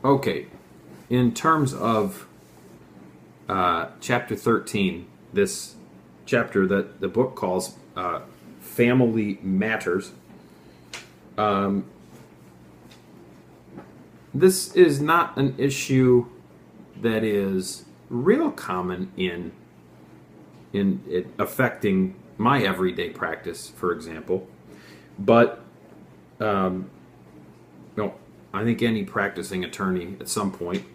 Okay, in terms of chapter 13, this chapter that the book calls Family Matters, this is not an issue that is real common in it affecting my everyday practice, for example. But no, I think any practicing attorney at some point,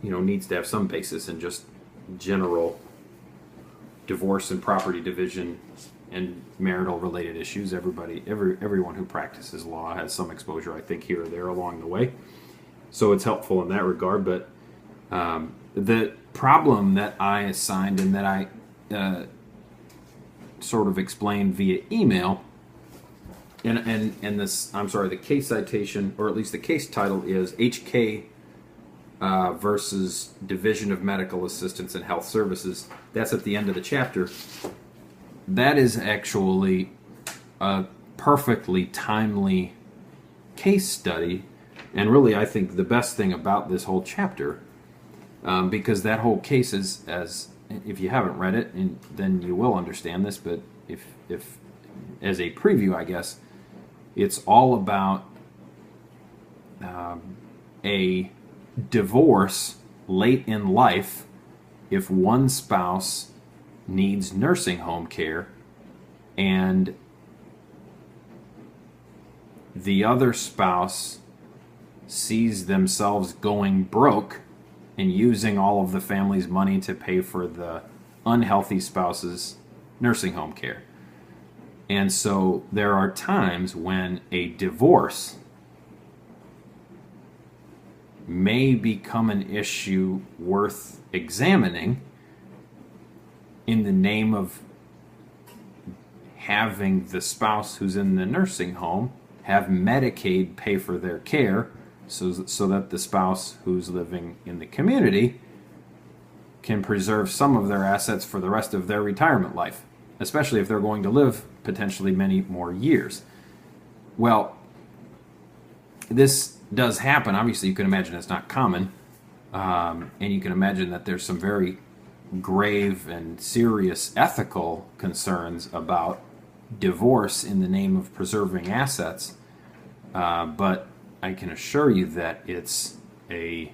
needs to have some basis in just general divorce and property division and marital related issues. Everyone who practices law has some exposure, I think, here or there along the way. So it's helpful in that regard. But the problem that I assigned and that I sort of explained via email, and this, I'm sorry, the case citation, or at least the case title, is HK versus Division of Medical Assistance and Health Services. That's at the end of the chapter. That is actually a perfectly timely case study, and really I think the best thing about this whole chapter, because that whole case is, as if you haven't read it, and then you will understand this, but if as a preview, I guess, it's all about a divorce late in life if one spouse needs nursing home care and the other spouse sees themselves going broke and using all of the family's money to pay for the unhealthy spouse's nursing home care. And so there are times when a divorce may become an issue worth examining in the name of having the spouse who's in the nursing home have Medicaid pay for their care, so that the spouse who's living in the community can preserve some of their assets for the rest of their retirement life, especially if they're going to live potentially many more years. Well, this does happen. Obviously, you can imagine it's not common, and you can imagine that there's some very grave and serious ethical concerns about divorce in the name of preserving assets, but I can assure you that it's an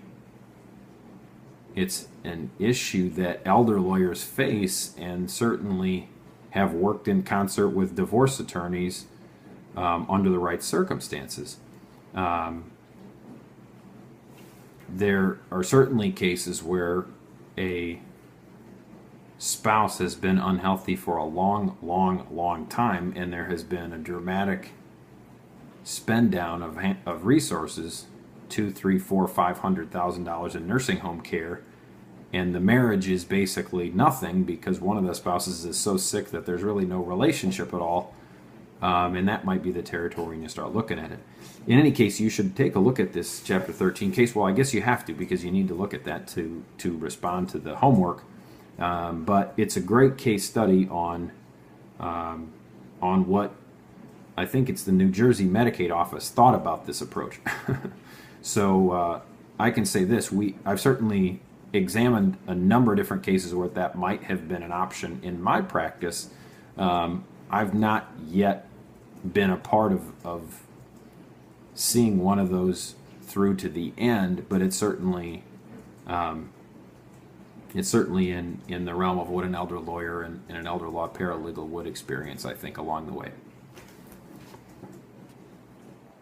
issue that elder lawyers face, and certainly have worked in concert with divorce attorneys under the right circumstances. There are certainly cases where a spouse has been unhealthy for a long time, and there has been a dramatic spend down of resources, $200,000, $300,000, $400,000, $500,000 in nursing home care, and the marriage is basically nothing because one of the spouses is so sick that there's really no relationship at all, and that might be the territory when you start looking at it. In any case, you should take a look at this Chapter 13 case. Well, I guess you have to, because you need to look at that to respond to the homework. But it's a great case study on what I think it's the New Jersey Medicaid office thought about this approach. So I can say this: I've certainly examined a number of different cases where that might have been an option in my practice. I've not yet been a part of seeing one of those through to the end, but it's certainly in the realm of what an elder lawyer and an elder law paralegal would experience, I think, along the way.